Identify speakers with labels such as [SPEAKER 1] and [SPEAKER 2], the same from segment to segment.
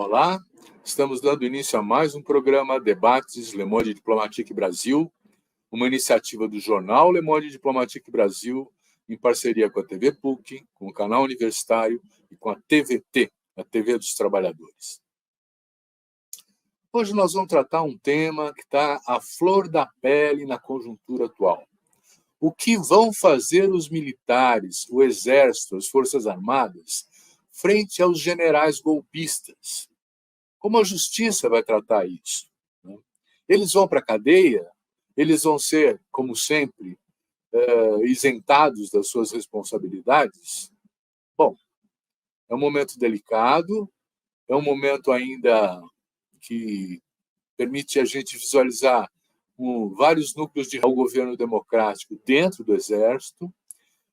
[SPEAKER 1] Olá, estamos dando início a mais um programa Debates Le Monde Diplomatique Brasil, uma iniciativa do jornal Le Monde Diplomatique Brasil, em parceria com a TV PUC, com o canal universitário e com a TVT, a TV dos Trabalhadores. Hoje nós vamos tratar um tema que está à flor da pele na conjuntura atual. O que vão fazer os militares, o Exército, as Forças Armadas, frente aos generais golpistas? Como a justiça vai tratar isso? Eles vão para a cadeia? Eles vão ser, como sempre, isentados das suas responsabilidades? Bom, é um momento delicado, é um momento ainda que permite a gente visualizar vários núcleos de governo democrático dentro do Exército,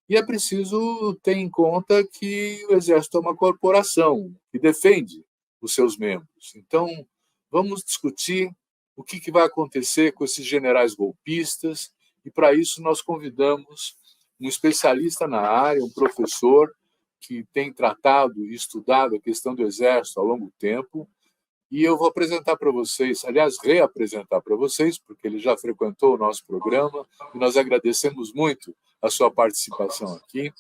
[SPEAKER 1] e é preciso ter em conta que o Exército é uma corporação que defende os seus membros. Então, vamos discutir o que vai acontecer com esses generais golpistas, e para isso nós convidamos um especialista na área, um professor que tem tratado e estudado a questão do Exército ao longo tempo, e eu vou apresentar para vocês, aliás, reapresentar para vocês, porque ele já frequentou o nosso programa, e nós agradecemos muito a sua participação aqui.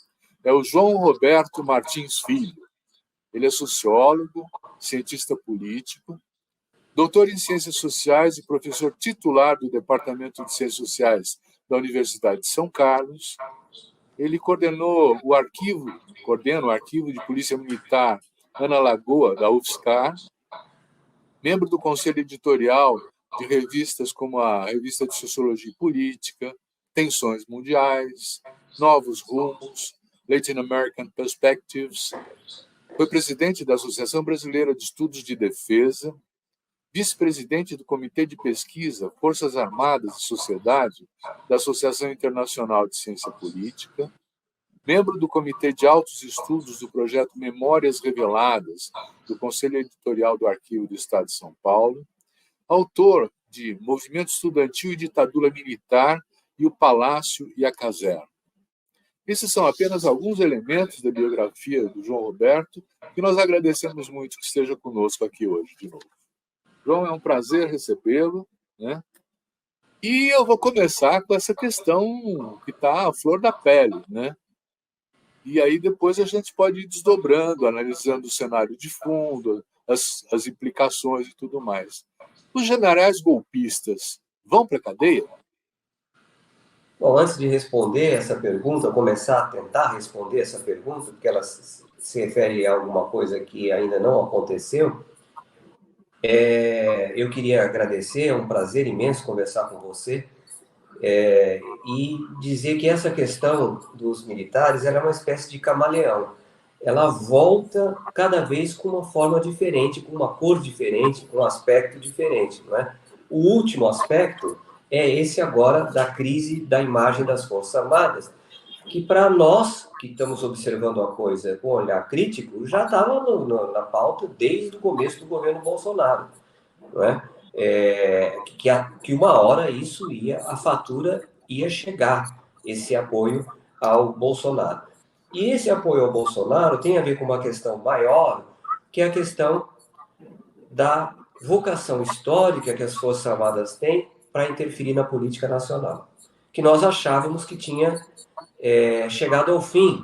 [SPEAKER 1] É o João Roberto Martins Filho. Ele é sociólogo, cientista político, doutor em Ciências Sociais e professor titular do Departamento de Ciências Sociais da Universidade de São Carlos. Ele coordena o arquivo de Polícia Militar Ana Lagoa, da UFSCar, membro do conselho editorial de revistas como a Revista de Sociologia e Política, Tensões Mundiais, Novos Rumos, Latin American Perspectives. Foi presidente da Associação Brasileira de Estudos de Defesa, vice-presidente do Comitê de Pesquisa Forças Armadas e Sociedade da Associação Internacional de Ciência Política, membro do Comitê de Altos Estudos do projeto Memórias Reveladas do Conselho Editorial do Arquivo do Estado de São Paulo, autor de Movimento Estudantil e Ditadura Militar e o Palácio e a Caserna. Esses são apenas alguns elementos da biografia do João Roberto, que nós agradecemos muito que esteja conosco aqui hoje de novo. João, é um prazer recebê-lo, né? E eu vou começar com essa questão que está à flor da pele, né? E aí depois a gente pode ir desdobrando, analisando o cenário de fundo, as implicações e tudo mais. Os generais golpistas vão para a cadeia?
[SPEAKER 2] Bom, antes de responder essa pergunta, começar a tentar responder essa pergunta, porque ela se refere a alguma coisa que ainda não aconteceu, eu queria agradecer, é um prazer imenso conversar com você, e dizer que essa questão dos militares ela é uma espécie de camaleão. Ela volta cada vez com uma forma diferente, com uma cor diferente, com um aspecto diferente, não é? O último aspecto é esse agora da crise da imagem das Forças Armadas, que para nós, que estamos observando a coisa com olhar crítico, já estava na pauta desde o começo do governo Bolsonaro, não é? Que uma hora a fatura ia chegar, esse apoio ao Bolsonaro. E esse apoio ao Bolsonaro tem a ver com uma questão maior, que é a questão da vocação histórica que as Forças Armadas têm para interferir na política nacional, que nós achávamos que tinha chegado ao fim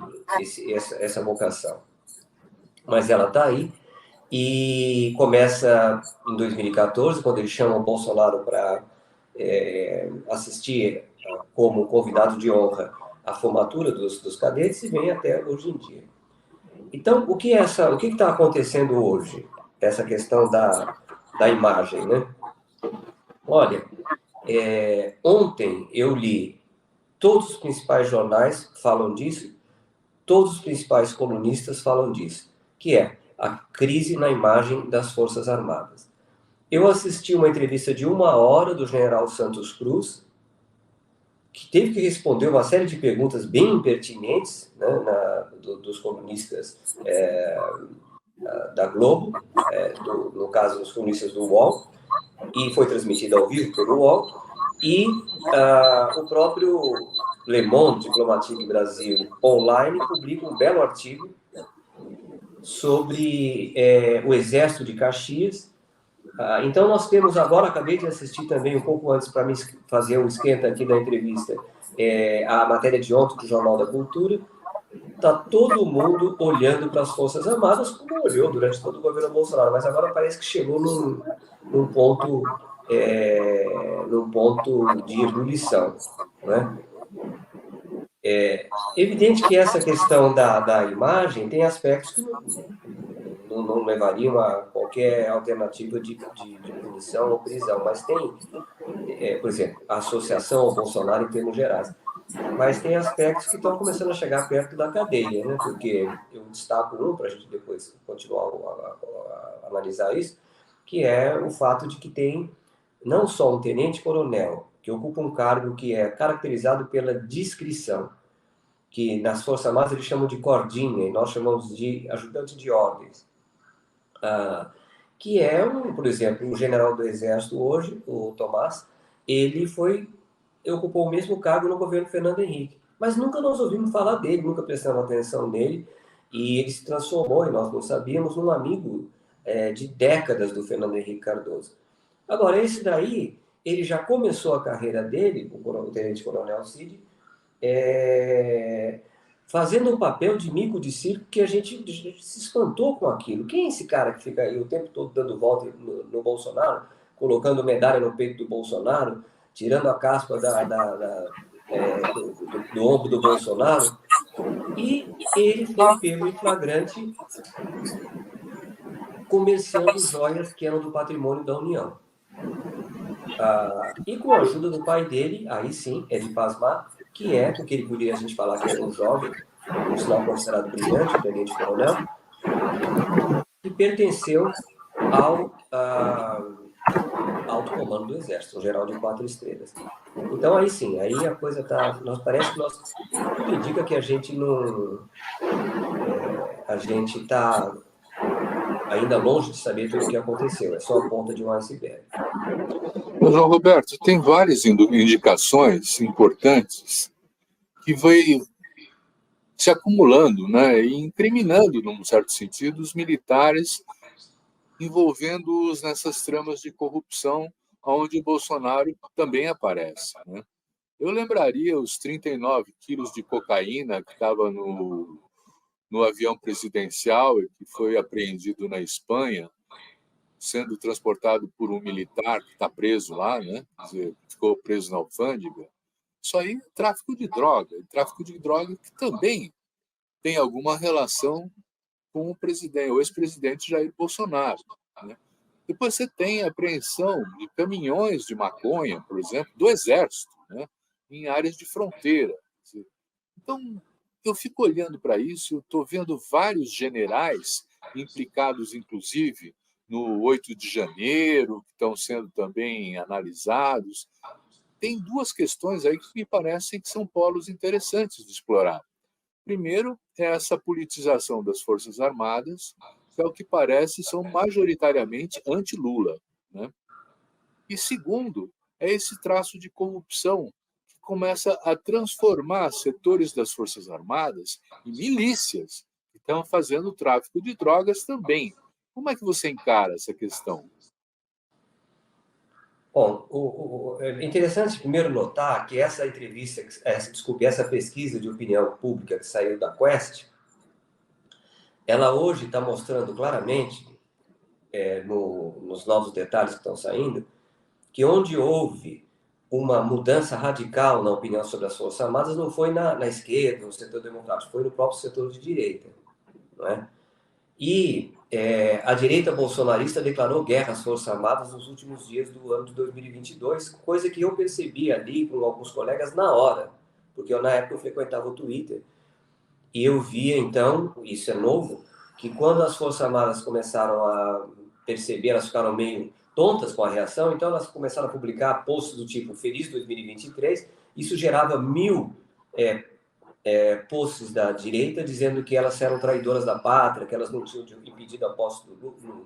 [SPEAKER 2] essa vocação. Mas ela está aí, e começa em 2014, quando eles chamam o Bolsonaro para assistir como convidado de honra à formatura dos cadetes, e vem até hoje em dia. Então, o que está acontecendo hoje? Essa questão da imagem, né? Olha, ontem eu li, todos os principais jornais falam disso, todos os principais colunistas falam disso, que é a crise na imagem das Forças Armadas. Eu assisti uma entrevista de 1 hora do general Santos Cruz, que teve que responder uma série de perguntas bem impertinentes, né, dos colunistas da Globo, no caso, dos colunistas do UOL, e foi transmitida ao vivo pelo UOL, e o próprio Le Monde Diplomatique Brasil online publica um belo artigo sobre o Exército de Caxias. Então, nós temos agora, acabei de assistir também, um pouco antes, para me fazer um esquenta aqui da entrevista, a matéria de ontem do Jornal da Cultura. Está todo mundo olhando para as Forças Armadas, como olhou durante todo o governo Bolsonaro, mas agora parece que chegou num ponto de ebulição, né? É evidente que essa questão da imagem tem aspectos que não levariam a qualquer alternativa de punição ou prisão, mas tem, por exemplo, a associação ao Bolsonaro em termos gerais. Mas tem aspectos que estão começando a chegar perto da cadeia, né? Porque eu destaco um, para a gente depois continuar a analisar isso, que é o fato de que tem não só um tenente-coronel, que ocupa um cargo que é caracterizado pela discrição, que nas Forças Armadas eles chamam de cordinha, e nós chamamos de ajudante de ordens, que é, por exemplo, um general do Exército hoje, o Tomás, ele ocupou o mesmo cargo no governo Fernando Henrique, mas nunca nós ouvimos falar dele, nunca prestamos atenção nele, e ele se transformou, e nós não sabíamos, num amigo de décadas do Fernando Henrique Cardoso. Agora, esse daí, ele já começou a carreira dele, o tenente-coronel Cid, fazendo um papel de mico de circo que a gente se espantou com aquilo. Quem é esse cara que fica aí o tempo todo dando volta no Bolsonaro, colocando medalha no peito do Bolsonaro, tirando a caspa do ombro do Bolsonaro? E ele foi pego em flagrante comerciando joias que eram do patrimônio da União. E com a ajuda do pai dele, aí sim, é de pasmar, que é, porque ele podia a gente falar que era um jovem, um sinal considerado brilhante, o tenente-coronel, que pertenceu ao alto comando do Exército, um general de 4 estrelas. Então, aí sim, aí a coisa está... Parece que tudo indica que a gente não... a gente está ainda longe de saber tudo o que aconteceu, é só a ponta de um iceberg.
[SPEAKER 1] João Roberto, tem várias indicações importantes que veio se acumulando, né, e incriminando, num certo sentido, os militares, envolvendo-os nessas tramas de corrupção, onde o Bolsonaro também aparece, né? Eu lembraria os 39 quilos de cocaína que estava no avião presidencial e que foi apreendido na Espanha, sendo transportado por um militar que está preso lá, né? Quer dizer, ficou preso na alfândega. Isso aí é tráfico de droga que também tem alguma relação com o ex-presidente Jair Bolsonaro, né? Depois você tem a apreensão de caminhões de maconha, por exemplo, do Exército, né, em áreas de fronteira. Então, eu fico olhando para isso, eu estou vendo vários generais implicados, inclusive, no 8 de janeiro, que estão sendo também analisados. Tem duas questões aí que me parecem que são polos interessantes de explorar. Primeiro, é essa politização das Forças Armadas, que, ao que parece, são majoritariamente anti-Lula, né? E segundo, é esse traço de corrupção que começa a transformar setores das Forças Armadas em milícias, que estão fazendo tráfico de drogas também. Como é que você encara essa questão?
[SPEAKER 2] Bom, é interessante primeiro notar que essa entrevista, essa pesquisa de opinião pública que saiu da Quest, ela hoje está mostrando claramente, nos novos detalhes que estão saindo, que onde houve uma mudança radical na opinião sobre as Forças Armadas não foi na esquerda, no setor democrático, foi no próprio setor de direita, não é? E a direita bolsonarista declarou guerra às Forças Armadas nos últimos dias do ano de 2022, coisa que eu percebi ali com alguns colegas na hora, porque na época eu frequentava o Twitter, e eu via então, isso é novo, que quando as Forças Armadas começaram a perceber, elas ficaram meio tontas com a reação, então elas começaram a publicar posts do tipo Feliz 2023, isso gerava 1000 posts da direita dizendo que elas eram traidoras da pátria, que elas não tinham impedido a posse do Lula,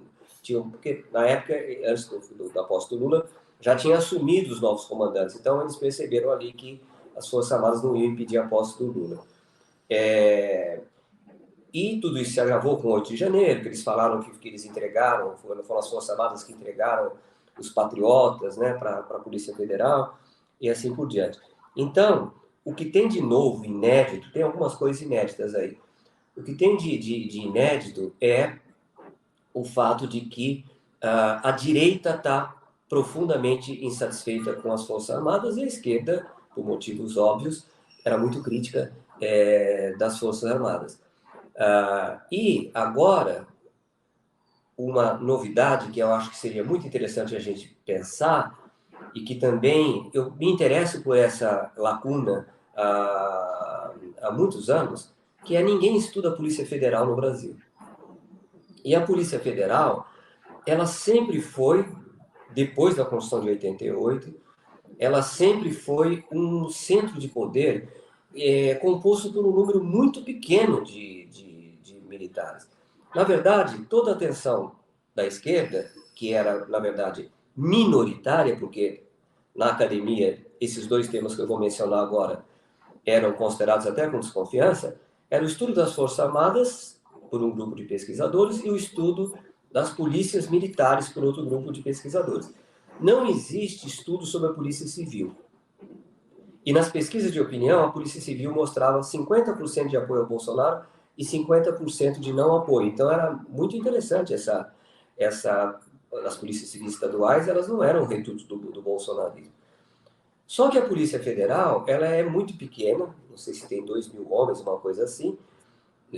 [SPEAKER 2] porque na época, antes da posse do Lula, já tinha assumido os novos comandantes, então eles perceberam ali que as Forças Armadas não iam impedir a posse do Lula. E tudo isso se agravou com o 8 de janeiro, que eles falaram que eles entregaram, foram as Forças Armadas que entregaram os patriotas, né, para a Polícia Federal, e assim por diante. Então, o que tem de novo, inédito, tem algumas coisas inéditas aí. O que tem de inédito é o fato de que a direita está profundamente insatisfeita com as Forças Armadas e a esquerda, por motivos óbvios, era muito crítica das Forças Armadas. E agora, uma novidade que eu acho que seria muito interessante a gente pensar, e que também eu me interesso por essa lacuna há muitos anos, que é ninguém estuda a Polícia Federal no Brasil. E a Polícia Federal, ela sempre foi, depois da Constituição de 88, ela sempre foi um centro de poder composto por um número muito pequeno de militares. Na verdade, toda a atenção da esquerda, que era, na verdade, minoritária, porque na academia esses dois temas que eu vou mencionar agora eram considerados até com desconfiança, era o estudo das Forças Armadas por um grupo de pesquisadores e o estudo das polícias militares por outro grupo de pesquisadores. Não existe estudo sobre a Polícia Civil. E nas pesquisas de opinião, a Polícia Civil mostrava 50% de apoio ao Bolsonaro e 50% de não apoio. Então, era muito interessante as polícias civis estaduais, elas não eram redutos do bolsonarismo. Só que a Polícia Federal, ela é muito pequena, não sei se tem 2.000 homens, uma coisa assim,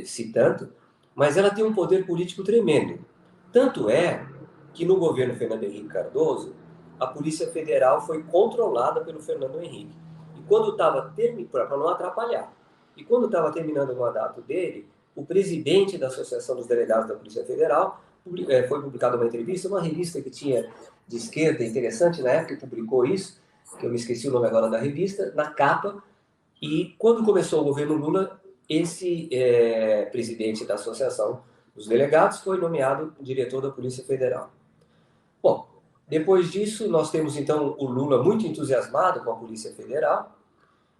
[SPEAKER 2] se tanto, mas ela tem um poder político tremendo. Tanto é que no governo Fernando Henrique Cardoso, a Polícia Federal foi controlada pelo Fernando Henrique. E quando estava para não atrapalhar, e quando estava terminando o mandato dele, o presidente da Associação dos Delegados da Polícia Federal foi publicada uma entrevista, uma revista que tinha de esquerda, interessante na época, publicou isso, que eu me esqueci o nome agora da revista, na capa, e quando começou o governo Lula, esse presidente da Associação dos Delegados foi nomeado diretor da Polícia Federal. Bom, depois disso, nós temos então o Lula muito entusiasmado com a Polícia Federal,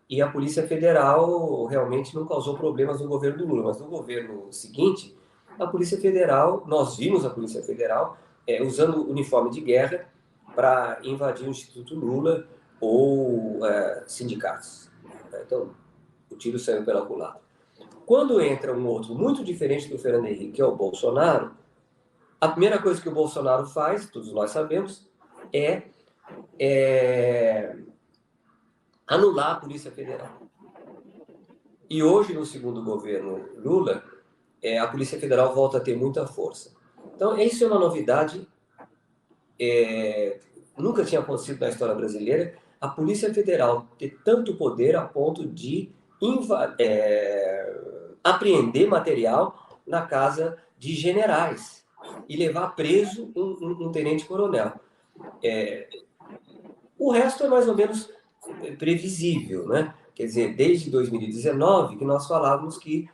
[SPEAKER 2] e a Polícia Federal realmente não causou problemas no governo do Lula, mas no governo seguinte, a Polícia Federal, nós vimos a Polícia Federal usando uniforme de guerra para invadir o Instituto Lula ou sindicatos. Então, o tiro saiu pela culatra. Quando entra um outro muito diferente do Fernando Henrique, que é o Bolsonaro, a primeira coisa que o Bolsonaro faz, todos nós sabemos, é anular a Polícia Federal. E hoje, no segundo governo Lula, a Polícia Federal volta a ter muita força. Então, isso é uma novidade, nunca tinha acontecido na história brasileira, a Polícia Federal ter tanto poder a ponto de apreender material na casa de generais e levar preso um tenente-coronel. O resto é mais ou menos previsível, né? Quer dizer, desde 2019 que nós falávamos que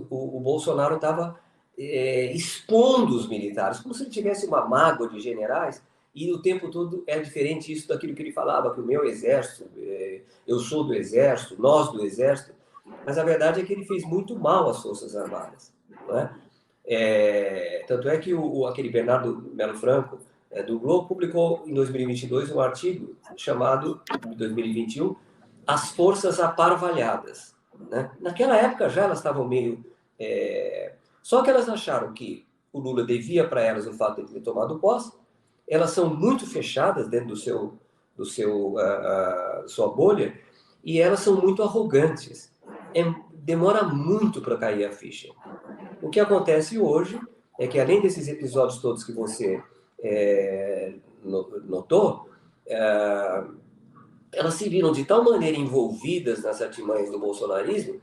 [SPEAKER 2] o Bolsonaro estava expondo os militares, como se ele tivesse uma mágoa de generais, e o tempo todo é diferente isso daquilo que ele falava, que o meu exército, eu sou do exército, nós do exército, mas a verdade é que ele fez muito mal às Forças Armadas, né? Tanto é que aquele Bernardo Melo Franco, do Globo, publicou em 2022 um artigo chamado, em 2021, As Forças Aparvalhadas. Né? Naquela época já elas estavam meio... Só que elas acharam que o Lula devia para elas o fato de ter tomado posse, elas são muito fechadas dentro sua bolha, e elas são muito arrogantes. Demora muito para cair a ficha. O que acontece hoje é que, além desses episódios todos que você notou, elas se viram de tal maneira envolvidas nas artimanhas do bolsonarismo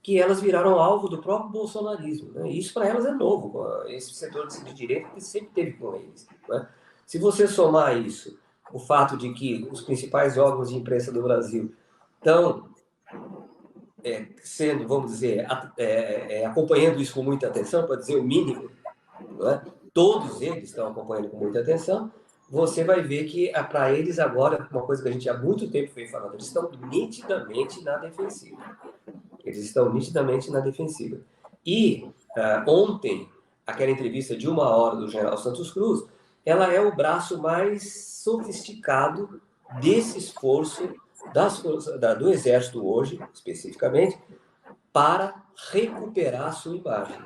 [SPEAKER 2] que elas viraram alvo do próprio bolsonarismo. Né? E isso para elas é novo, esse setor de direita que sempre teve com eles. Né? Se você somar isso, o fato de que os principais órgãos de imprensa do Brasil estão sendo, vamos dizer, acompanhando isso com muita atenção, para dizer o mínimo, não é? Todos eles estão acompanhando com muita atenção, você vai ver que, para eles agora, uma coisa que a gente há muito tempo vem falando, eles estão nitidamente na defensiva. Eles estão nitidamente na defensiva. E ontem, aquela entrevista de 1 hora do general Santos Cruz, ela é o braço mais sofisticado desse esforço do Exército hoje, especificamente, para recuperar a sua imagem.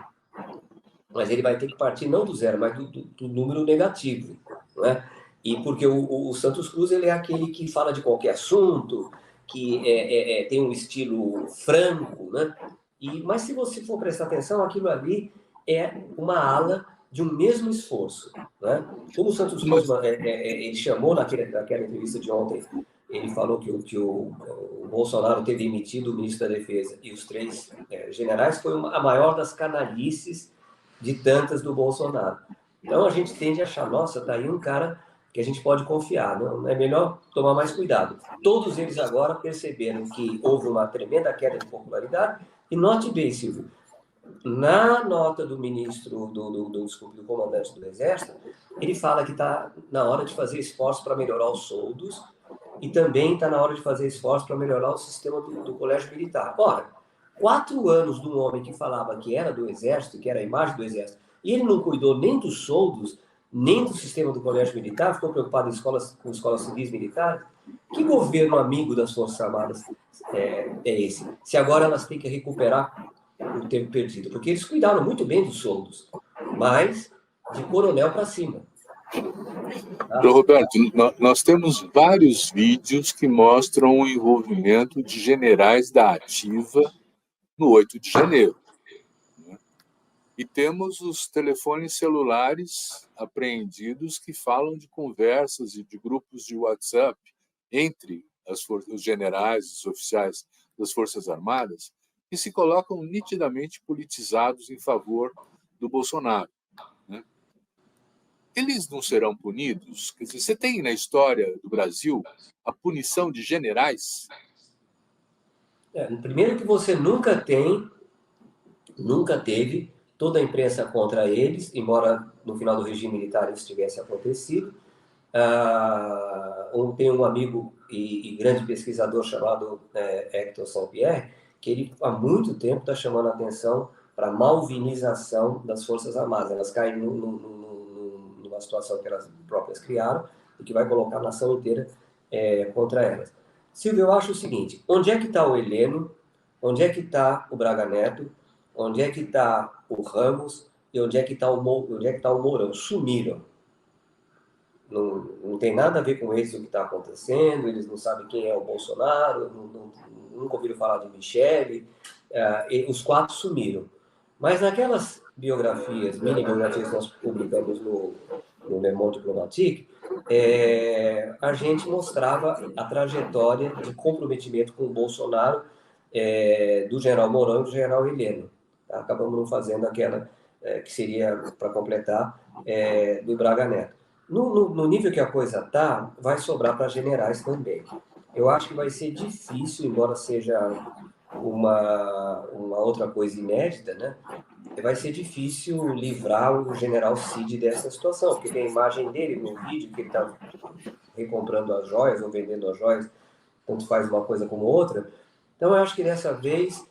[SPEAKER 2] Mas ele vai ter que partir não do zero, mas do número negativo, não é? E porque o Santos Cruz ele é aquele que fala de qualquer assunto, que tem um estilo franco, né? Mas se você for prestar atenção, aquilo ali é uma ala de um mesmo esforço, né? Como o Santos Cruz ele chamou naquela entrevista de ontem, ele falou que o Bolsonaro ter demitido o ministro da Defesa e os 3 generais foi a maior das canalices de tantas do Bolsonaro. Então a gente tende a achar, nossa, tá aí um cara que a gente pode confiar, não é melhor tomar mais cuidado. Todos eles agora perceberam que houve uma tremenda queda de popularidade, e note bem, Silvio, na nota do ministro, do comandante do Exército, ele fala que está na hora de fazer esforço para melhorar os soldos e também está na hora de fazer esforço para melhorar o sistema do colégio militar. Ora, 4 anos de um homem que falava que era do Exército, que era a imagem do Exército, e ele não cuidou nem dos soldos, nem do sistema do colégio militar, ficou preocupado com escolas civis militares. Que governo amigo das Forças Armadas é esse? Se agora elas têm que recuperar o tempo perdido, porque eles cuidaram muito bem dos soldos, mas de coronel para cima.
[SPEAKER 1] Roberto, nós temos vários vídeos que mostram o envolvimento de generais da ativa no 8 de janeiro. E temos os telefones celulares apreendidos que falam de conversas e de grupos de WhatsApp entre os generais, os oficiais das Forças Armadas, que se colocam nitidamente politizados em favor do Bolsonaro. Né? Eles não serão punidos? Quer dizer, você tem na história do Brasil a punição de generais?
[SPEAKER 2] Primeiro que você nunca teve toda a imprensa contra eles, embora no final do regime militar isso tivesse acontecido. Tem um amigo e grande pesquisador chamado Hector Saint-Pierre, que ele há muito tempo está chamando a atenção para a malvinização das Forças Armadas. Elas caem numa situação que elas próprias criaram e que vai colocar a nação inteira contra elas. Silvio, eu acho o seguinte, onde é que está o Heleno, onde é que está o Braga Neto, onde é que está o Ramos e onde é que está o Mourão? Sumiram. Não tem nada a ver com eles o que está acontecendo, eles não sabem quem é o Bolsonaro, nunca ouviram falar de Michele, os 4 sumiram. Mas naquelas biografias, mini-biografias que nós publicamos no Le Monde Diplomatique, a gente mostrava a trajetória de comprometimento com o Bolsonaro do general Mourão e do general Heleno. Tá? Acabamos não fazendo aquela que seria, para completar, do Braga Neto. No nível que a coisa está, vai sobrar para generais também. Eu acho que vai ser difícil, embora seja uma outra coisa inédita, né? Vai ser difícil livrar o general Cid dessa situação, porque tem a imagem dele no vídeo, que ele está recomprando as joias ou vendendo as joias, tanto faz uma coisa como outra. Então, eu acho que dessa vez,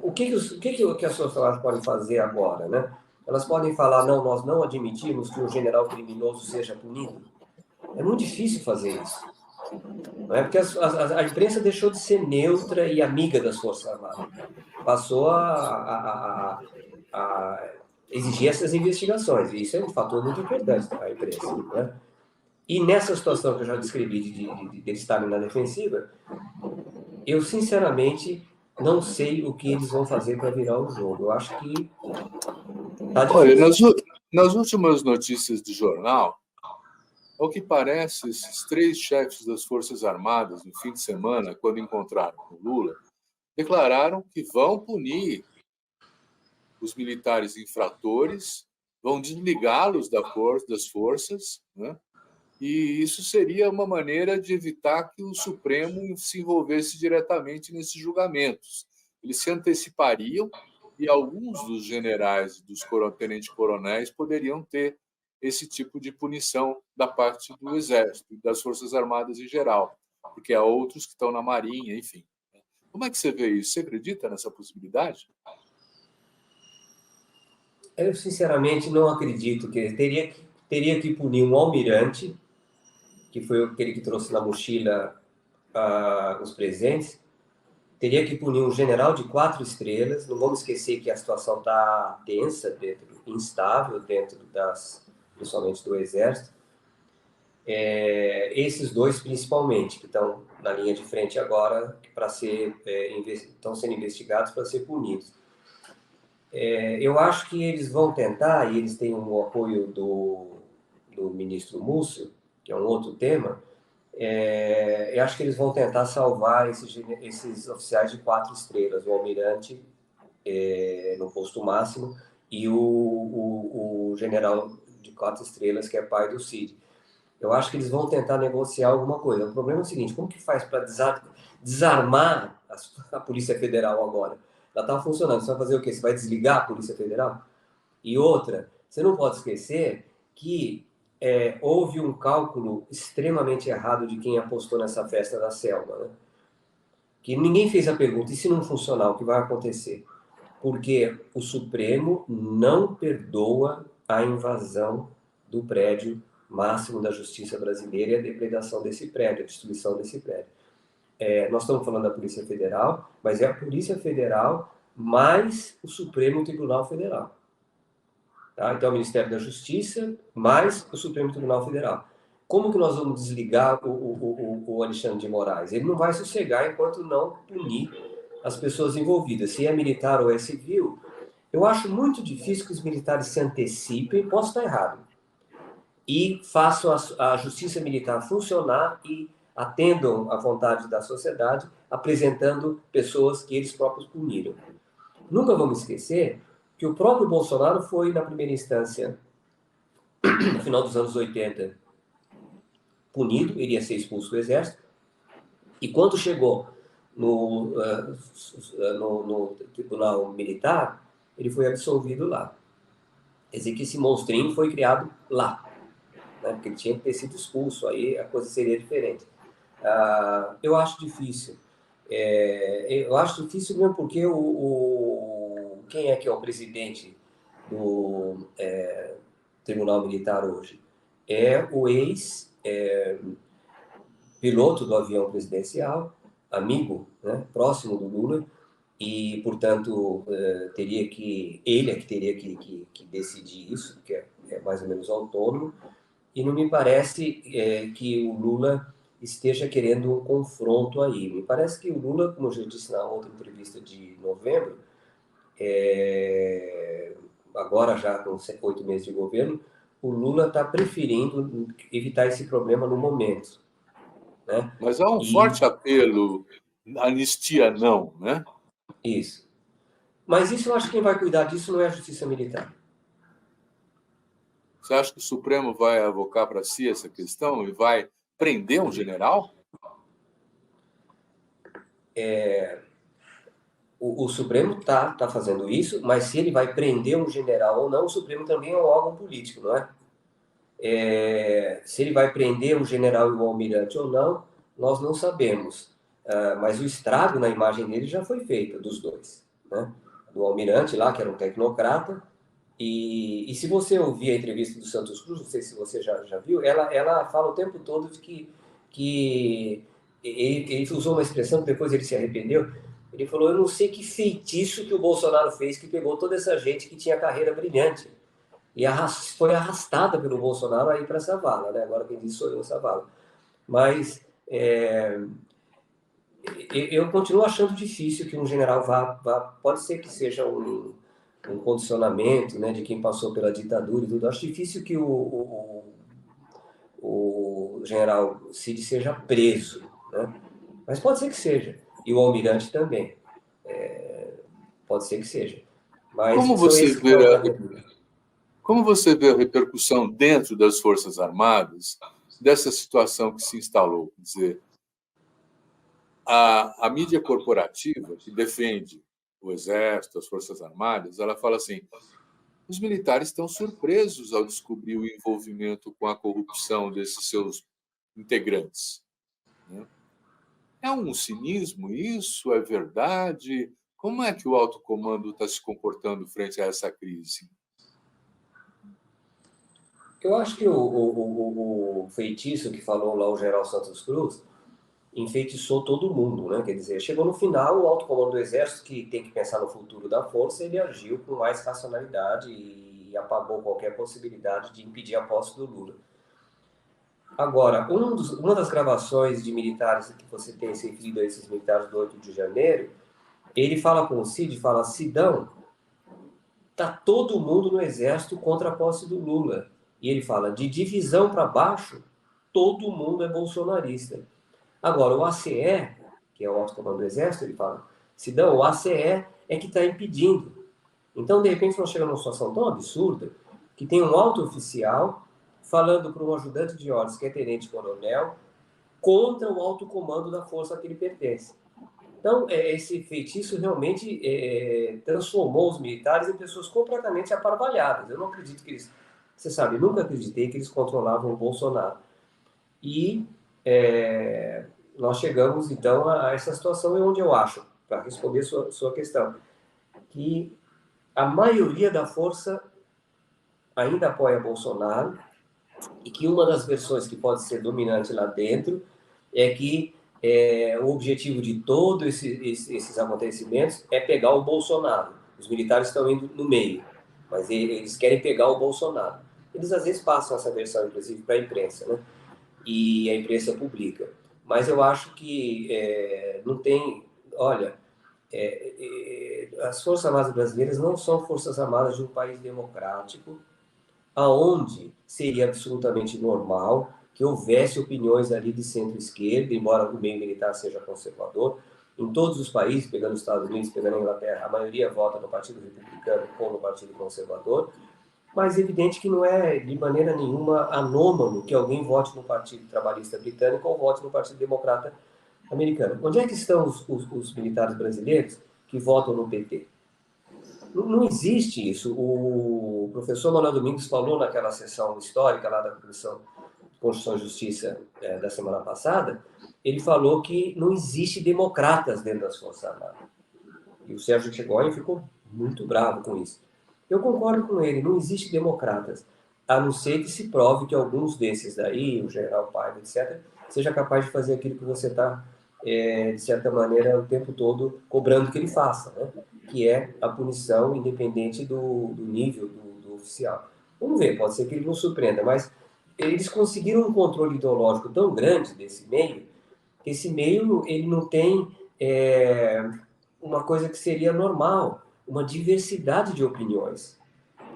[SPEAKER 2] o que as sociedades podem fazer agora, né? Elas podem falar, não, nós não admitimos que um general criminoso seja punido. É muito difícil fazer isso. Não é? Porque a imprensa deixou de ser neutra e amiga das Forças Armadas. Passou a exigir essas investigações. E isso é um fator muito importante para a imprensa. Né? E nessa situação que eu já descrevi de eles estarem na defensiva, eu, sinceramente, não sei o que eles vão fazer para virar o jogo. Eu acho que tá difícil.
[SPEAKER 1] Olha, nas últimas notícias de jornal, ao que parece, esses 3 chefes das Forças Armadas, no fim de semana, quando encontraram com Lula, declararam que vão punir os militares infratores, vão desligá-los das forças, né? E isso seria uma maneira de evitar que o Supremo se envolvesse diretamente nesses julgamentos. Eles se antecipariam e alguns dos generais, dos tenentes-coronéis, poderiam ter esse tipo de punição da parte do Exército e das Forças Armadas em geral, porque há outros que estão na Marinha, enfim. Como é que você vê isso? Você acredita nessa possibilidade?
[SPEAKER 2] Eu, sinceramente, não acredito que teria que punir um almirante, que foi aquele que trouxe na mochila os presentes, teria que punir um general de 4 estrelas. Não vamos esquecer que a situação está tensa, instável dentro principalmente do Exército. Esses dois, principalmente, que estão na linha de frente agora, estão sendo investigados para ser punidos. Eu acho que eles vão tentar, e eles têm o apoio do ministro Múcio, que é um outro tema. Eu acho que eles vão tentar salvar esses oficiais de 4 estrelas, o almirante no posto máximo e o general de 4 estrelas, que é pai do Cid. Eu acho que eles vão tentar negociar alguma coisa. O problema é o seguinte: como que faz para desarmar a Polícia Federal agora? Ela estava funcionando. Você vai fazer o quê? Você vai desligar a Polícia Federal? E outra, você não pode esquecer que houve um cálculo extremamente errado de quem apostou nessa festa da Selma, né? Que ninguém fez a pergunta: e se não funcionar, o que vai acontecer? Porque o Supremo não perdoa a invasão do prédio máximo da justiça brasileira e a depredação desse prédio, a destruição desse prédio. Nós estamos falando da Polícia Federal, mas é a Polícia Federal mais o Supremo Tribunal Federal. Tá? Então, é o Ministério da Justiça mais o Supremo Tribunal Federal. Como que nós vamos desligar o Alexandre de Moraes? Ele não vai sossegar enquanto não punir as pessoas envolvidas. Se é militar ou é civil, eu acho muito difícil que os militares se antecipem, posso estar errado, e façam a justiça militar funcionar e atendam à vontade da sociedade, apresentando pessoas que eles próprios puniram. Nunca vamos esquecer que o próprio Bolsonaro foi, na primeira instância, no final dos anos 80, punido, ele ia ser expulso do Exército, e quando chegou no Tribunal Militar, ele foi absolvido lá. Quer dizer que esse monstrinho foi criado lá, né? Porque ele tinha que ter sido expulso, aí a coisa seria diferente. Eu acho difícil. Eu acho difícil mesmo porque quem é que é o presidente do Tribunal Militar hoje? É o ex-piloto do avião presidencial, amigo, né, próximo do Lula, e, portanto, ele é que teria que decidir isso, porque é mais ou menos autônomo, e não me parece que o Lula esteja querendo um confronto aí. Me parece que o Lula, como eu já disse na outra entrevista de novembro, agora já com 8 meses de governo, o Lula está preferindo evitar esse problema no momento, né?
[SPEAKER 1] Mas há um forte apelo, anistia não, né?
[SPEAKER 2] Isso. Mas isso eu acho que quem vai cuidar disso não é a Justiça Militar.
[SPEAKER 1] Você acha que o Supremo vai avocar para si essa questão e vai prender um general?
[SPEAKER 2] O Supremo está fazendo isso, mas se ele vai prender um general ou não, o Supremo também é um órgão político, não é? Se ele vai prender um general e um almirante ou não, nós não sabemos. Mas o estrago na imagem dele já foi feito, dos dois, né? Do almirante lá, que era um tecnocrata, e se você ouvir a entrevista do Santos Cruz, não sei se você já viu, ela fala o tempo todo de que ele usou uma expressão que depois ele se arrependeu. Ele falou: eu não sei que feitiço que o Bolsonaro fez que pegou toda essa gente que tinha carreira brilhante e foi arrastada pelo Bolsonaro aí para essa vala, né? Agora quem disse sou eu nessa vala. Mas eu continuo achando difícil que um general vá pode ser que seja um condicionamento, né, de quem passou pela ditadura e tudo. Acho difícil que o general Cid seja preso, né? Mas pode ser que seja. E o almirante também. Pode ser que seja. Mas
[SPEAKER 1] Como
[SPEAKER 2] são
[SPEAKER 1] você
[SPEAKER 2] esses que estão
[SPEAKER 1] vê
[SPEAKER 2] na
[SPEAKER 1] a,
[SPEAKER 2] rede.
[SPEAKER 1] como você vê a repercussão dentro das Forças Armadas dessa situação que se instalou? Quer dizer, a mídia corporativa que defende o Exército, as Forças Armadas, ela fala assim: os militares estão surpresos ao descobrir o envolvimento com a corrupção desses seus integrantes, né? É um cinismo isso? É verdade? Como é que o alto comando está se comportando frente a essa crise?
[SPEAKER 2] Eu acho que o feitiço que falou lá o General Santos Cruz enfeitiçou todo mundo, né? Quer dizer, chegou no final, o alto comando do Exército, que tem que pensar no futuro da força, ele agiu com mais racionalidade e apagou qualquer possibilidade de impedir a posse do Lula. Agora, uma das gravações de militares que você tem se referido a esses militares do 8 de janeiro, ele fala com o Cid, fala, Sidão, tá todo mundo no Exército contra a posse do Lula. E ele fala, de divisão para baixo, todo mundo é bolsonarista. Agora, o ACE, que é o Alto Comando do Exército, ele fala, Sidão, o ACE é que está impedindo. Então, de repente, nós chegamos numa situação tão absurda que tem um alto oficial falando para um ajudante de ordens, que é tenente-coronel, contra o alto comando da força a que ele pertence. Então, esse feitiço realmente transformou os militares em pessoas completamente aparvalhadas. Eu não acredito que eles... Você sabe, nunca acreditei que eles controlavam o Bolsonaro. E nós chegamos, então, a essa situação onde eu acho, para responder sua questão, que a maioria da força ainda apoia Bolsonaro e que uma das versões que pode ser dominante lá dentro é que o objetivo de todos esses acontecimentos é pegar o Bolsonaro. Os militares estão indo no meio, mas eles querem pegar o Bolsonaro. Eles às vezes passam essa versão, inclusive, para a imprensa, né? E a imprensa publica. Mas eu acho que não tem... Olha, as Forças Armadas brasileiras não são Forças Armadas de um país democrático, aonde seria absolutamente normal que houvesse opiniões ali de centro-esquerda, embora o meio militar seja conservador. Em todos os países, pegando os Estados Unidos, pegando a Inglaterra, a maioria vota no Partido Republicano ou no Partido Conservador, mas é evidente que não é de maneira nenhuma anômalo que alguém vote no Partido Trabalhista Britânico ou vote no Partido Democrata Americano. Onde é que estão os militares brasileiros que votam no PT? Não existe isso. O professor Manuel Domingos falou naquela sessão histórica lá da Comissão de Constituição e Justiça da semana passada, ele falou que não existe democratas dentro das Forças Armadas. E o Sérgio Chegóin ficou muito bravo com isso. Eu concordo com ele, não existe democratas, a não ser que se prove que alguns desses daí, o general Paiva, etc., seja capaz de fazer aquilo que você está, de certa maneira, o tempo todo cobrando que ele faça, né? Que é a punição independente do nível do oficial. Vamos ver, pode ser que ele nos surpreenda, mas eles conseguiram um controle ideológico tão grande desse meio, que esse meio ele não tem uma coisa que seria normal, uma diversidade de opiniões.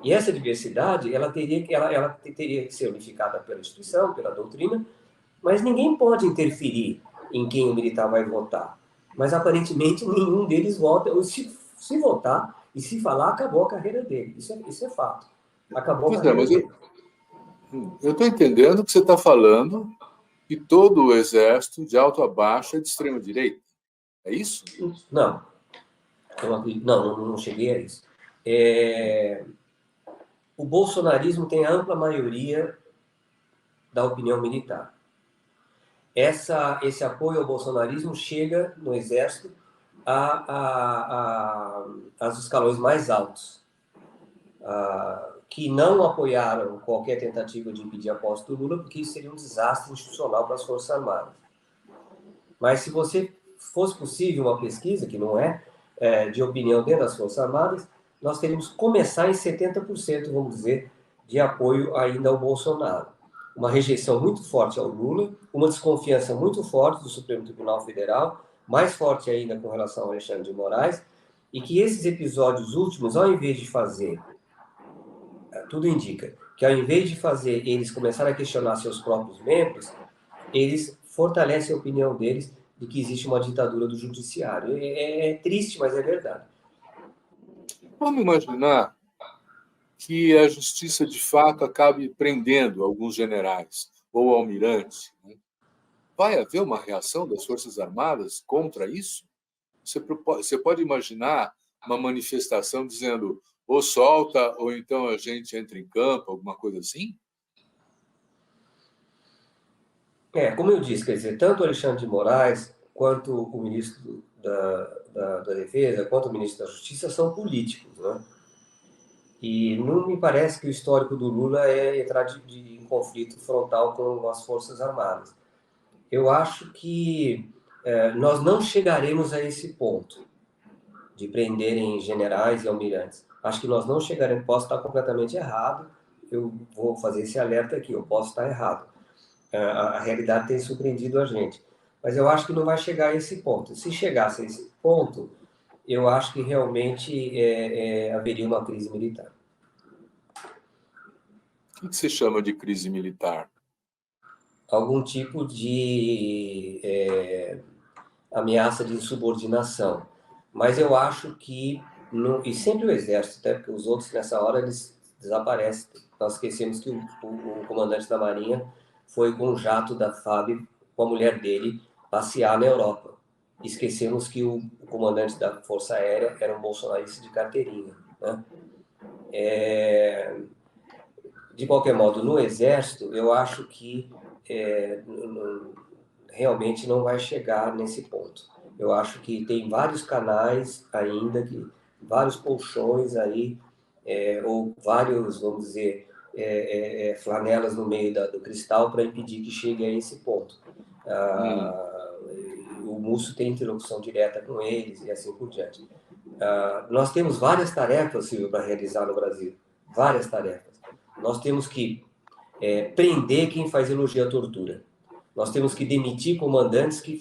[SPEAKER 2] E essa diversidade, ela teria que ser unificada pela instituição, pela doutrina, mas ninguém pode interferir em quem o militar vai votar. Mas, aparentemente, nenhum deles vota, ou se votar e se falar, acabou a carreira dele. Isso é fato. Acabou a carreira dele.
[SPEAKER 1] Eu estou entendendo que você está falando que todo o exército, de alto a baixo, é de extrema-direita. É isso?
[SPEAKER 2] Não. Não cheguei a isso. O bolsonarismo tem a ampla maioria da opinião militar. Esse apoio ao bolsonarismo chega no Exército aos escalões mais altos, que não apoiaram qualquer tentativa de impedir a posse do Lula, porque isso seria um desastre institucional para as Forças Armadas. Mas se fosse possível uma pesquisa, que não de opinião dentro das Forças Armadas, nós teríamos que começar em 70%, vamos dizer, de apoio ainda ao Bolsonaro. Uma rejeição muito forte ao Lula, uma desconfiança muito forte do Supremo Tribunal Federal, mais forte ainda com relação ao Alexandre de Moraes, e que esses episódios últimos, ao invés de fazer, tudo indica, que ao invés de fazer eles começarem a questionar seus próprios membros, eles fortalecem a opinião deles de que existe uma ditadura do judiciário. É triste, mas é verdade.
[SPEAKER 1] Vamos imaginar que a justiça, de fato, acabe prendendo alguns generais ou almirantes. Né? Vai haver uma reação das Forças Armadas contra isso? Você pode imaginar uma manifestação dizendo ou solta, ou então a gente entra em campo, alguma coisa assim?
[SPEAKER 2] Como eu disse, quer dizer, tanto o Alexandre de Moraes quanto o ministro da Defesa, quanto o ministro da Justiça são políticos, né? E não me parece que o histórico do Lula é entrar em conflito frontal com as Forças Armadas. Eu acho que nós não chegaremos a esse ponto de prenderem generais e almirantes. Acho que nós não chegaremos, posso estar completamente errado, eu vou fazer esse alerta aqui, eu posso estar errado. A realidade tem surpreendido a gente. Mas eu acho que não vai chegar a esse ponto. Se chegasse a esse ponto, eu acho que realmente haveria uma crise militar.
[SPEAKER 1] O que se chama de crise militar?
[SPEAKER 2] Algum tipo de ameaça de insubordinação. Mas eu acho que, e sempre o Exército, até porque os outros nessa hora eles desaparecem. Nós esquecemos que o comandante da Marinha foi com o jato da FAB, com a mulher dele, passear na Europa. Esquecemos que o comandante da Força Aérea era um bolsonarista de carteirinha, né? De qualquer modo, no Exército, eu acho que realmente não vai chegar nesse ponto. Eu acho que tem vários canais ainda, vários colchões aí, ou vários, vamos dizer, flanelas no meio do cristal para impedir que chegue a esse ponto. O Múcio tem interlocução direta com eles e assim por diante. Nós temos várias tarefas, Silvio, para realizar no Brasil. Várias tarefas. Nós temos que prender quem faz elogio à tortura. Nós temos que demitir comandantes que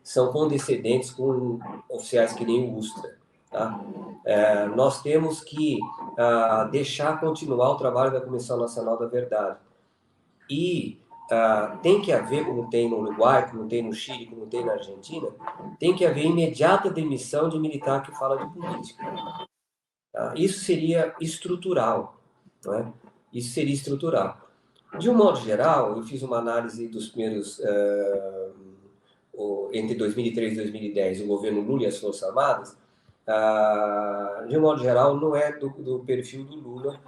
[SPEAKER 2] são condescendentes com oficiais que nem o Ustra. Tá? Nós temos que deixar continuar o trabalho da Comissão Nacional da Verdade. E tem que haver, como tem no Uruguai, como tem no Chile, como tem na Argentina, tem que haver imediata demissão de militar que fala de política. Tá? Isso seria estrutural. Não é? Isso seria estrutural. De um modo geral, eu fiz uma análise dos primeiros, entre 2003 e 2010, o governo Lula e as Forças Armadas. De um modo geral, não é do perfil do Lula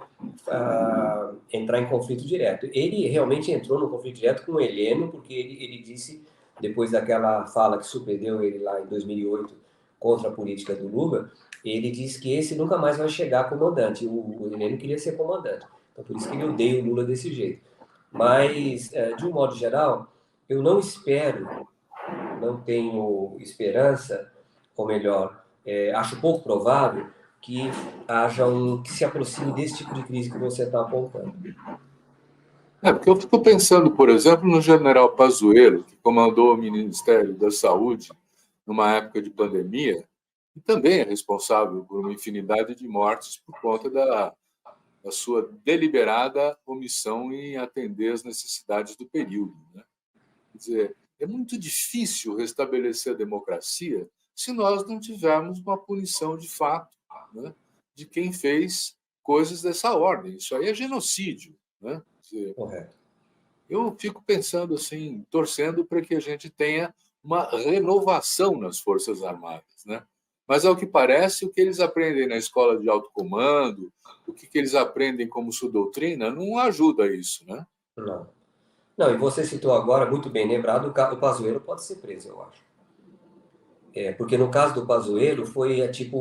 [SPEAKER 2] entrar em conflito direto. Ele realmente entrou no conflito direto com o Heleno, porque ele disse, depois daquela fala que surpreendeu ele lá em 2008 contra a política do Lula, ele disse que esse nunca mais vai chegar a comandante. O Heleno queria ser comandante. Então, por isso que ele odeia o Lula desse jeito. Mas, de um modo geral, eu não tenho esperança, ou melhor, acho pouco provável que haja que se aproxime desse tipo de crise que você está apontando.
[SPEAKER 1] Porque eu fico pensando, por exemplo, no general Pazuello, que comandou o Ministério da Saúde numa época de pandemia, e também é responsável por uma infinidade de mortes por conta da sua deliberada omissão em atender as necessidades do período. Né? Quer dizer, é muito difícil restabelecer a democracia se nós não tivermos uma punição de fato, né, de quem fez coisas dessa ordem. Isso aí é genocídio. Né? Quer dizer,
[SPEAKER 2] correto.
[SPEAKER 1] Eu fico pensando assim, torcendo para que a gente tenha uma renovação nas Forças Armadas. Né? Mas, ao que parece, o que eles aprendem na escola de alto comando, o que eles aprendem como sua doutrina, não ajuda a isso. Né?
[SPEAKER 2] Não, e você citou agora, muito bem lembrado, o Pazuello pode ser preso, eu acho. Porque no caso do Pazuello foi tipo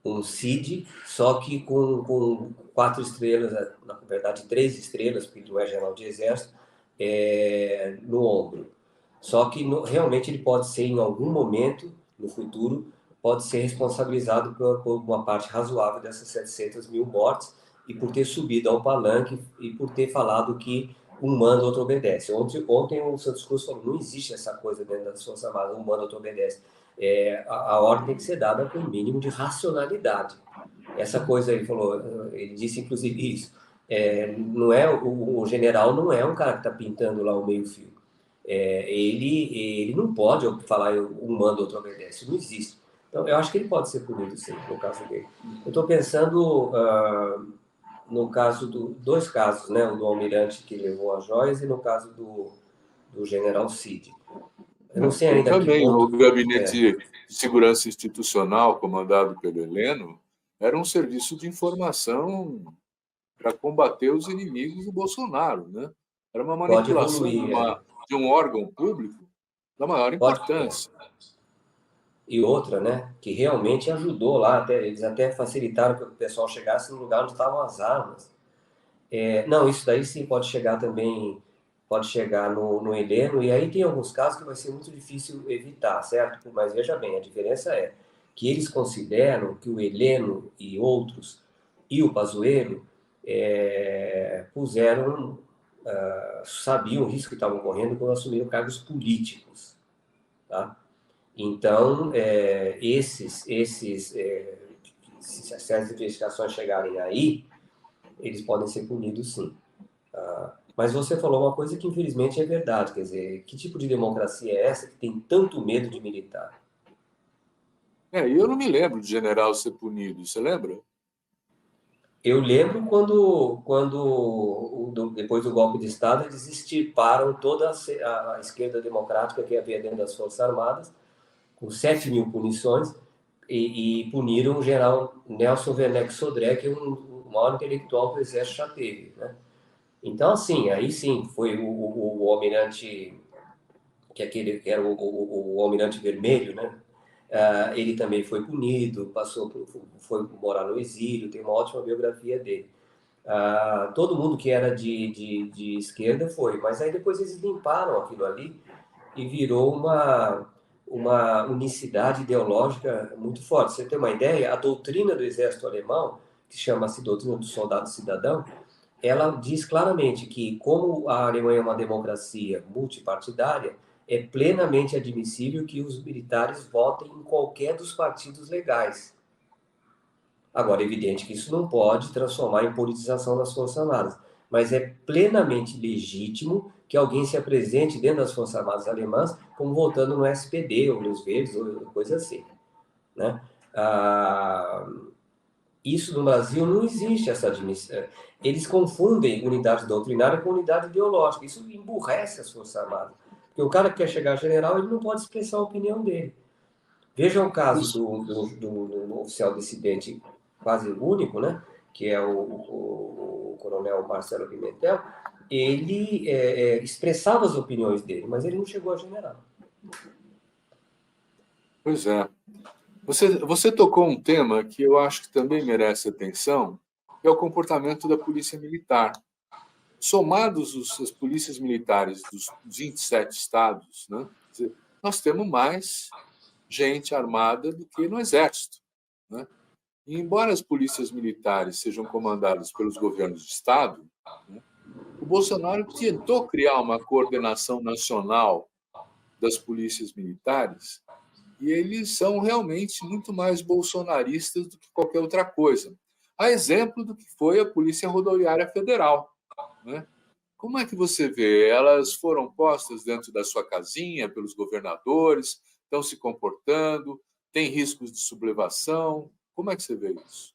[SPEAKER 2] um CID, só que com 4 estrelas, na verdade 3 estrelas, porque ele não é general de exército, no ombro. Só que realmente ele pode ser, em algum momento, no futuro, pode ser responsabilizado por uma parte razoável dessas 700 mil mortes e por ter subido ao palanque e por ter falado que um manda, outro obedece. Ontem o seu discurso falou, não existe essa coisa dentro das Forças Armadas, um manda, outro obedece. A ordem tem que ser dada com o mínimo de racionalidade. Essa coisa, ele disse inclusive isso, não é, o general não é um cara que está pintando lá o meio-fio. Ele não pode falar um manda, outro obedece, não existe. Então, eu acho que ele pode ser punido, sim, no caso dele. Eu estou pensando no caso dois casos, né? O do almirante que levou as joias e no caso do general Cid. Eu não sei ainda
[SPEAKER 1] também
[SPEAKER 2] que ponto...
[SPEAKER 1] o Gabinete de Segurança Institucional, comandado pelo Heleno, era um serviço de informação para combater os inimigos do Bolsonaro. Né? Era uma manipulação de um órgão público da maior
[SPEAKER 2] Pode.
[SPEAKER 1] importância.
[SPEAKER 2] E outra, né, que realmente ajudou lá, eles até facilitaram que o pessoal chegasse no lugar onde estavam as armas. Não, isso daí sim pode chegar também, pode chegar no Heleno, e aí tem alguns casos que vai ser muito difícil evitar, certo? Mas veja bem, a diferença é que eles consideram que o Heleno e outros, e o Pazuello, sabiam o risco que estavam correndo quando assumiram cargos políticos, tá? Então, se essas investigações chegarem aí, eles podem ser punidos, sim. Mas você falou uma coisa que, infelizmente, é verdade. Quer dizer, que tipo de democracia é essa que tem tanto medo de militar?
[SPEAKER 1] E eu não me lembro de general ser punido, você lembra?
[SPEAKER 2] Eu lembro quando depois do golpe de Estado, eles extirparam toda a esquerda democrática que havia dentro das Forças Armadas, com 7 mil punições, e puniram o general Nelson Werneck Sodré, que é o maior intelectual que o Exército já teve, né? Então, assim, aí sim, foi o almirante, que era o almirante vermelho, né? Ele também foi punido, foi morar no exílio, tem uma ótima biografia dele. Todo mundo que era de esquerda foi, mas aí depois eles limparam aquilo ali e virou uma unicidade ideológica muito forte. Você tem uma ideia? A doutrina do exército alemão, que chama-se doutrina do soldado cidadão, ela diz claramente que, como a Alemanha é uma democracia multipartidária, é plenamente admissível que os militares votem em qualquer dos partidos legais. Agora, é evidente que isso não pode transformar em politização das Forças Armadas, mas é plenamente legítimo que alguém se apresente dentro das Forças Armadas alemãs como votando no SPD ou nos Verdes ou coisa assim, né? Isso no Brasil não existe essa admissão. Eles confundem unidade doutrinária com unidade ideológica. Isso emburrece as Forças Armadas. Porque o cara que quer chegar a general, ele não pode expressar a opinião dele. Veja o caso do oficial dissidente quase único, né? Que é o coronel Marcelo Pimentel. Ele expressava as opiniões dele, mas ele não chegou a general.
[SPEAKER 1] Pois é. Você tocou um tema que eu acho que também merece atenção, que é o comportamento da polícia militar. Somados as polícias militares dos 27 estados, né, nós temos mais gente armada do que no Exército. Né? E embora as polícias militares sejam comandadas pelos governos de Estado, né, o Bolsonaro tentou criar uma coordenação nacional das polícias militares e eles são realmente muito mais bolsonaristas do que qualquer outra coisa. A exemplo do que foi a Polícia Rodoviária Federal. Né? Como é que você vê? Elas foram postas dentro da sua casinha pelos governadores, estão se comportando, tem riscos de sublevação. Como é que você vê isso?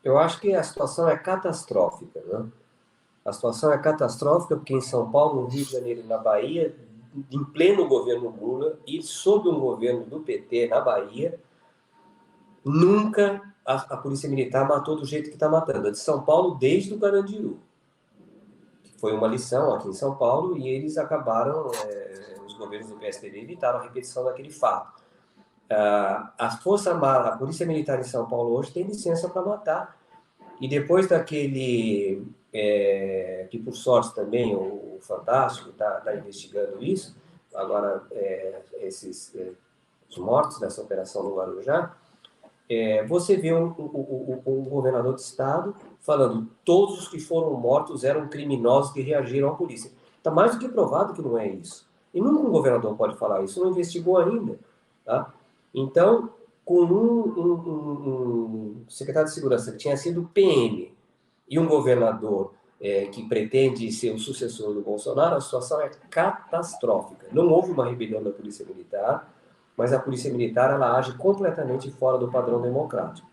[SPEAKER 2] Eu acho que a situação é catastrófica, né? A situação é catastrófica porque em São Paulo, no Rio de Janeiro e na Bahia, em pleno governo Lula e sob um governo do PT na Bahia, nunca a Polícia Militar matou do jeito que está matando. A de São Paulo desde o Carandiru. Foi uma lição aqui em São Paulo e eles acabaram, os governos do PSDB evitaram a repetição daquele fato. A Força Armada, a Polícia Militar em São Paulo hoje tem licença para matar. E depois daquele, que por sorte também o Fantástico está investigando isso, agora os mortos dessa operação no Guarujá, você vê um governador de estado falando todos os que foram mortos eram criminosos que reagiram à polícia. Está mais do que provado que não é isso. E nunca um governador pode falar isso, não investigou ainda. Tá? Então, com um secretário de segurança que tinha sido PM e um governador que pretende ser o sucessor do Bolsonaro, a situação é catastrófica. Não houve uma rebelião da Polícia Militar, mas a Polícia Militar ela age completamente fora do padrão democrático.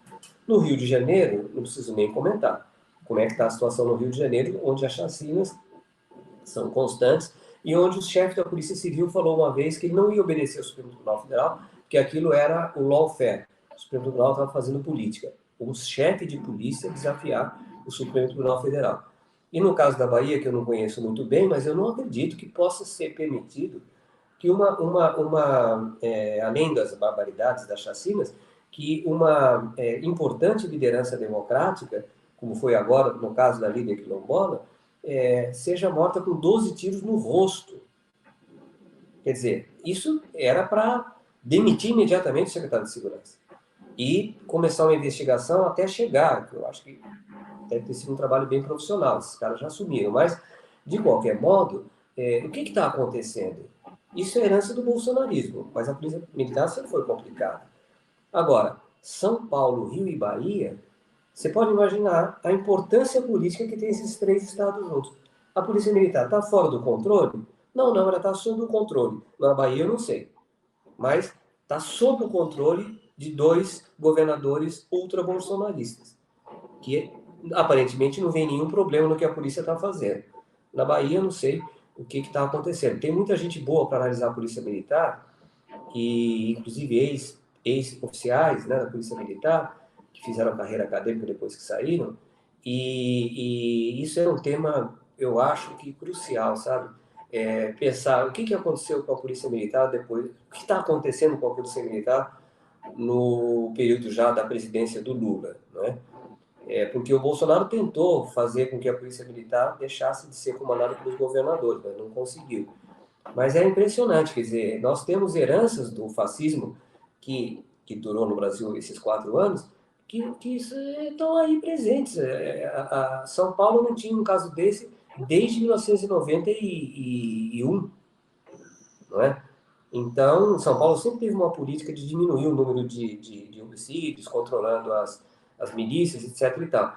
[SPEAKER 2] No Rio de Janeiro, não preciso nem comentar como é que está a situação no Rio de Janeiro, onde as chacinas são constantes e onde o chefe da Polícia Civil falou uma vez que ele não ia obedecer ao Supremo Tribunal Federal, que aquilo era o lawfare. O Supremo Tribunal estava fazendo política. O chefe de polícia desafiar o Supremo Tribunal Federal. E no caso da Bahia, que eu não conheço muito bem, mas eu não acredito que possa ser permitido que além das barbaridades, das chacinas, que uma importante liderança democrática, como foi agora no caso da líder quilombola, seja morta com 12 tiros no rosto. Quer dizer, isso era para demitir imediatamente o secretário de Segurança e começar uma investigação até chegar, que eu acho que deve ter sido um trabalho bem profissional, esses caras já assumiram, mas, de qualquer modo, o que está acontecendo? Isso é herança do bolsonarismo, mas a polícia militar sempre foi complicada. Agora, São Paulo, Rio e Bahia, você pode imaginar a importância política que tem esses três estados juntos. A polícia militar está fora do controle? Não, ela está sob o controle. Na Bahia eu não sei, mas está sob o controle de dois governadores ultra-bolsonaristas, que aparentemente não vê nenhum problema no que a polícia está fazendo. Na Bahia eu não sei o que está acontecendo. Tem muita gente boa para analisar a polícia militar, e inclusive ex-oficiais, né, da polícia militar, que fizeram carreira acadêmica depois que saíram, e isso é um tema, eu acho que crucial, sabe? Pensar o que aconteceu com a polícia militar depois, o que está acontecendo com a polícia militar no período já da presidência do Lula, né? Porque o Bolsonaro tentou fazer com que a polícia militar deixasse de ser comandada pelos governadores, mas não conseguiu. Mas é impressionante, quer dizer, nós temos heranças do fascismo que durou no Brasil esses 4 anos, que estão aí presentes. São Paulo não tinha um caso desse desde 1991, não é? Então, São Paulo sempre teve uma política de diminuir o número de homicídios, controlando as milícias, etc. e tal.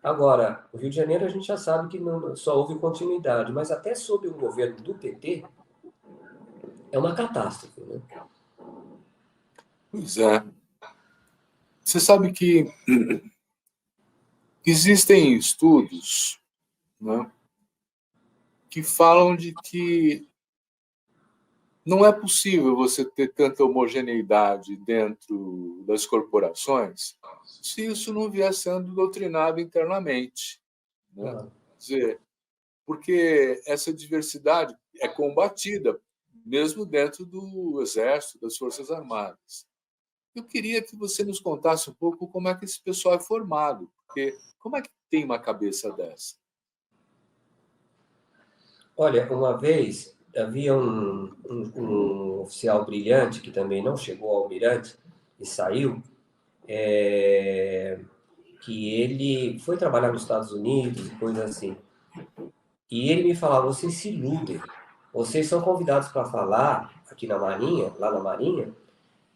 [SPEAKER 2] Agora, o Rio de Janeiro a gente já sabe que não, só houve continuidade, mas até sob o governo do PT, é uma catástrofe, né?
[SPEAKER 1] Pois é. Você sabe que existem estudos, né, que falam de que não é possível você ter tanta homogeneidade dentro das corporações se isso não vier sendo doutrinado internamente, né?
[SPEAKER 2] Ah,
[SPEAKER 1] Quer dizer, porque essa diversidade é combatida mesmo dentro do Exército, das Forças Armadas. Eu queria que você nos contasse um pouco como é que esse pessoal é formado, porque como é que tem uma cabeça dessa?
[SPEAKER 2] olha, uma vez havia um oficial brilhante que também não chegou ao almirante e saiu, que ele foi trabalhar nos Estados Unidos e coisa assim. E ele me falava: vocês se iludem, vocês são convidados para falar aqui na Marinha, lá na Marinha,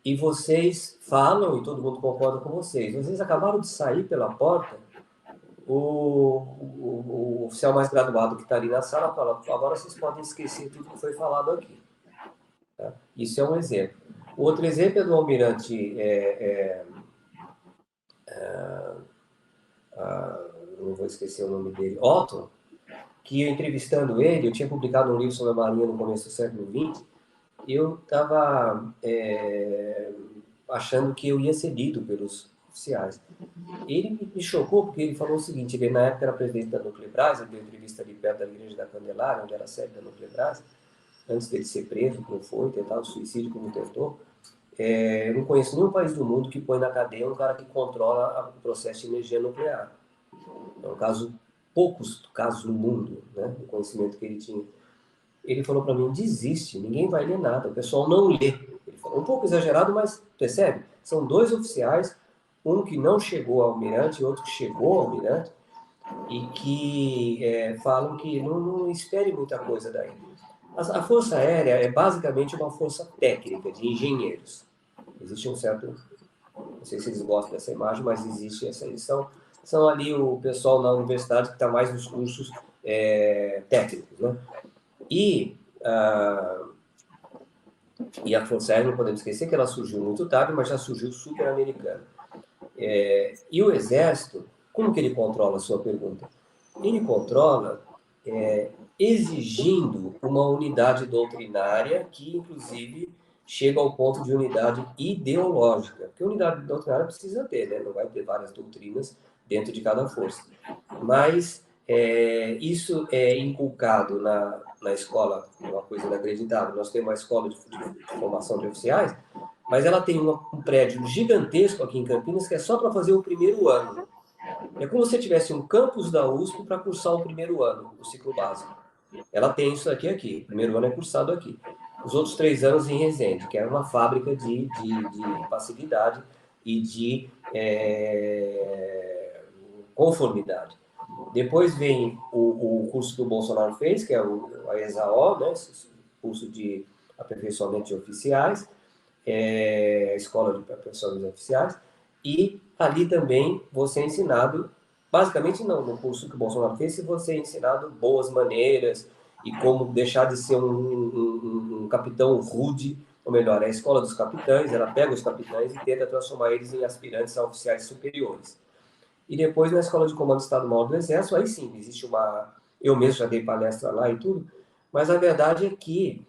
[SPEAKER 2] e vocês falam e todo mundo concorda com vocês. Vocês acabaram de sair pela porta, o oficial mais graduado que está ali na sala fala: agora vocês podem esquecer tudo que foi falado aqui. Tá? Isso é um exemplo. O outro exemplo é do almirante, não vou esquecer o nome dele, Otto, que eu entrevistando ele, eu tinha publicado um livro sobre a Marinha no começo do século XX, eu estava achando que eu ia ser lido pelos oficiais. Ele me chocou porque ele falou o seguinte: ele na época era presidente da Nuclebras, ele deu entrevista ali perto da Igreja da Candelária, onde era a sede da Nuclebras, antes dele ser preso, como foi, tentar o suicídio como tentou. Eu não conheço nenhum país do mundo que põe na cadeia um cara que controla o processo de energia nuclear. É um caso, poucos casos no mundo, né, o conhecimento que ele tinha. Ele falou para mim: desiste, ninguém vai ler nada, o pessoal não lê. Ele falou, um pouco exagerado, mas percebe? São 2 oficiais, um que não chegou ao almirante e outro que chegou ao almirante, e que falam que não espere muita coisa daí. A Força Aérea é basicamente uma força técnica de engenheiros. Existe um certo, não sei se eles gostam dessa imagem, mas existe essa edição. São ali o pessoal na universidade que está mais nos cursos técnicos, né? E a Força Aérea, não podemos esquecer que ela surgiu muito tarde, mas já surgiu super americana. E o Exército, como que ele controla a sua pergunta? Ele controla exigindo uma unidade doutrinária que, inclusive, chega ao ponto de unidade ideológica. Porque unidade doutrinária precisa ter, né? Não vai ter várias doutrinas dentro de cada força. Mas Isso é inculcado na escola, é uma coisa inacreditável. Nós temos uma escola de formação de oficiais, mas ela tem um prédio gigantesco aqui em Campinas que é só para fazer o primeiro ano. É como se tivesse um campus da USP para cursar o primeiro ano, o ciclo básico. Ela tem isso aqui. O primeiro ano é cursado aqui. Os outros 3 anos em Resende, que é uma fábrica de passividade e de conformidade. Depois vem o curso que o Bolsonaro fez, que é a ESAO, né, curso de aperfeiçoamento de oficiais, escola de aperfeiçoamento de oficiais, e ali também você é ensinado, basicamente não, no curso que o Bolsonaro fez, você é ensinado boas maneiras e como deixar de ser um capitão rude, ou melhor, é a escola dos capitães, ela pega os capitães e tenta transformar eles em aspirantes a oficiais superiores. E depois, na Escola de Comando do Estado-Maior do Exército, aí sim, existe uma... Eu mesmo já dei palestra lá e tudo, mas a verdade é que,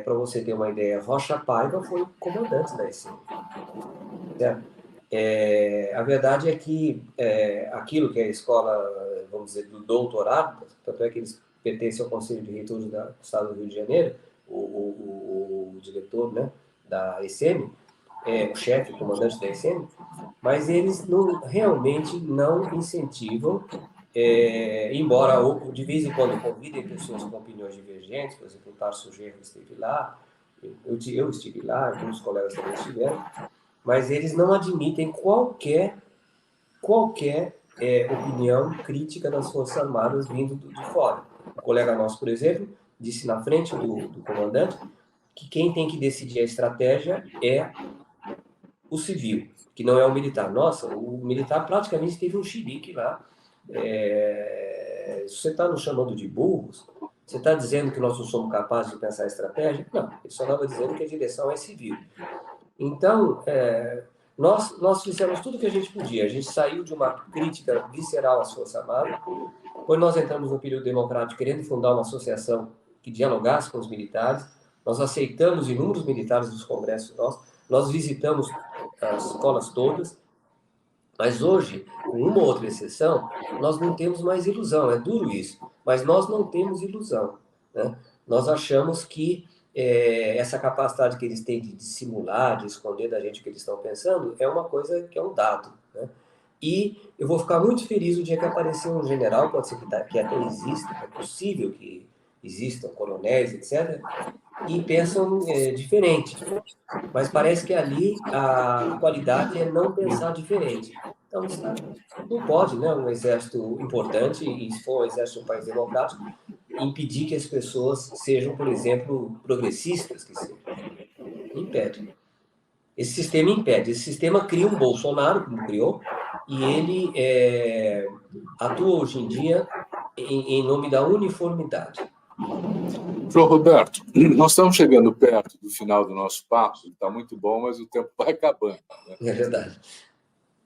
[SPEAKER 2] para você ter uma ideia, Rocha Paiva foi o comandante da ECM. A verdade é que aquilo que é a escola, vamos dizer, do doutorado, tanto é que eles pertencem ao Conselho de Reitores do Estado do Rio de Janeiro, o diretor, né, da ECM, o chefe, o comandante da ECM, mas eles realmente não incentivam, embora de vez em quando convidem pessoas com opiniões divergentes, por exemplo, o Tarso Genro esteve lá, eu estive lá, alguns colegas também estiveram, mas eles não admitem qualquer opinião crítica das Forças Armadas vindo de fora. Um colega nosso, por exemplo, disse na frente do comandante que quem tem que decidir a estratégia é o civil, que não é o militar. Nossa, o militar praticamente teve um chilique lá. Você está nos chamando de burros? Você está dizendo que nós não somos capazes de pensar estratégia? Não, ele só estava dizendo que a direção é civil. Então, nós fizemos tudo o que a gente podia. A gente saiu de uma crítica visceral às Forças Armadas, depois nós entramos no período democrático querendo fundar uma associação que dialogasse com os militares, nós aceitamos inúmeros militares dos congressos nossos, nós visitamos as escolas todas, mas hoje, com uma ou outra exceção, nós não temos mais ilusão, é duro isso, mas nós não temos ilusão, né? Nós achamos que essa capacidade que eles têm de dissimular, de esconder da gente o que eles estão pensando, é uma coisa que é um dado, né? E eu vou ficar muito feliz o dia que aparecer um general, pode ser que até exista, é possível que existam coronéis, etc., e pensam diferente. Mas parece que ali a qualidade é não pensar diferente. Então, não pode, né, um exército importante, e se for um exército de um país democrático, impedir que as pessoas sejam, por exemplo, progressistas, que sejam. Impede. Esse sistema impede. Esse sistema cria um Bolsonaro, como criou, e ele atua hoje em dia em nome da uniformidade.
[SPEAKER 1] João Roberto, nós estamos chegando perto do final do nosso papo, está muito bom, mas o tempo vai acabando, né?
[SPEAKER 2] É verdade.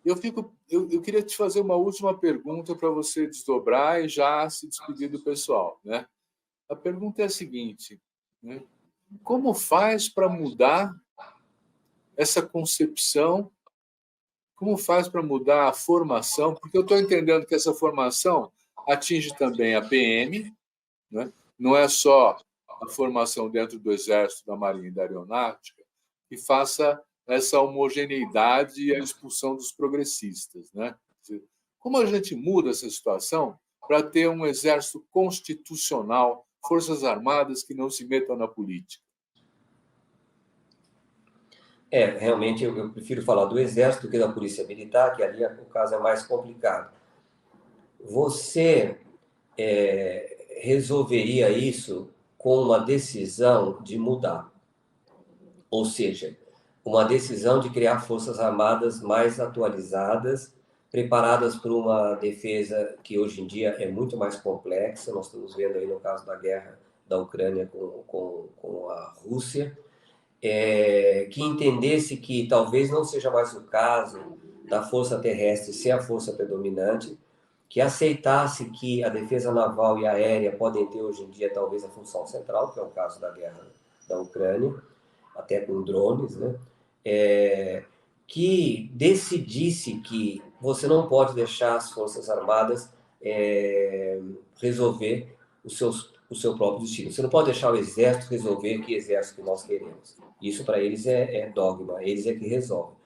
[SPEAKER 1] Eu queria te fazer uma última pergunta para você desdobrar e já se despedir do pessoal, né? A pergunta é a seguinte, né? Como faz para mudar essa concepção? Como faz para mudar a formação? Porque eu estou entendendo que essa formação atinge também a PM, né? Não é só a formação dentro do Exército, da Marinha e da Aeronáutica, que faça essa homogeneidade e a expulsão dos progressistas, né? Como a gente muda essa situação para ter um exército constitucional, forças armadas que não se metam na política?
[SPEAKER 2] Realmente eu prefiro falar do Exército do que da Polícia Militar, que ali o caso é mais complicado. Você resolveria isso com uma decisão de mudar. Ou seja, uma decisão de criar forças armadas mais atualizadas, preparadas para uma defesa que hoje em dia é muito mais complexa. Nós estamos vendo aí no caso da guerra da Ucrânia com a Rússia, que entendesse que talvez não seja mais o caso da força terrestre ser a força predominante, que aceitasse que a defesa naval e aérea podem ter hoje em dia talvez a função central, que é o caso da guerra da Ucrânia, até com drones, né? Que decidisse que você não pode deixar as Forças Armadas resolver o seu próprio destino. Você não pode deixar o exército resolver que exército que nós queremos. Isso para eles é dogma, eles é que resolvem.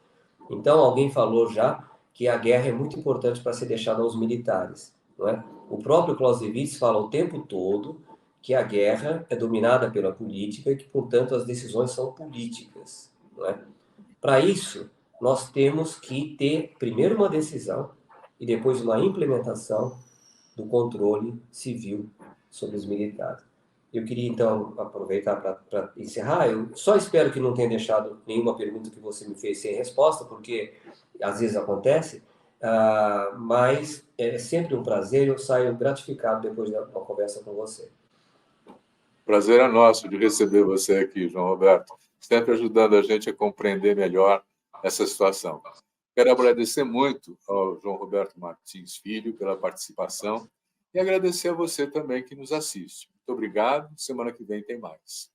[SPEAKER 2] Então, alguém falou já que a guerra é muito importante para ser deixada aos militares, não é? O próprio Clausewitz fala o tempo todo que a guerra é dominada pela política e que, portanto, as decisões são políticas, não é? Para isso, nós temos que ter primeiro uma decisão e depois uma implementação do controle civil sobre os militares. Eu queria, então, aproveitar para encerrar. Eu só espero que não tenha deixado nenhuma pergunta que você me fez sem resposta, porque às vezes acontece, mas é sempre um prazer, eu saio gratificado depois da conversa com você.
[SPEAKER 1] Prazer é nosso de receber você aqui, João Roberto, sempre ajudando a gente a compreender melhor essa situação. Quero agradecer muito ao João Roberto Martins Filho pela participação e agradecer a você também que nos assiste. Muito obrigado. Semana que vem tem mais.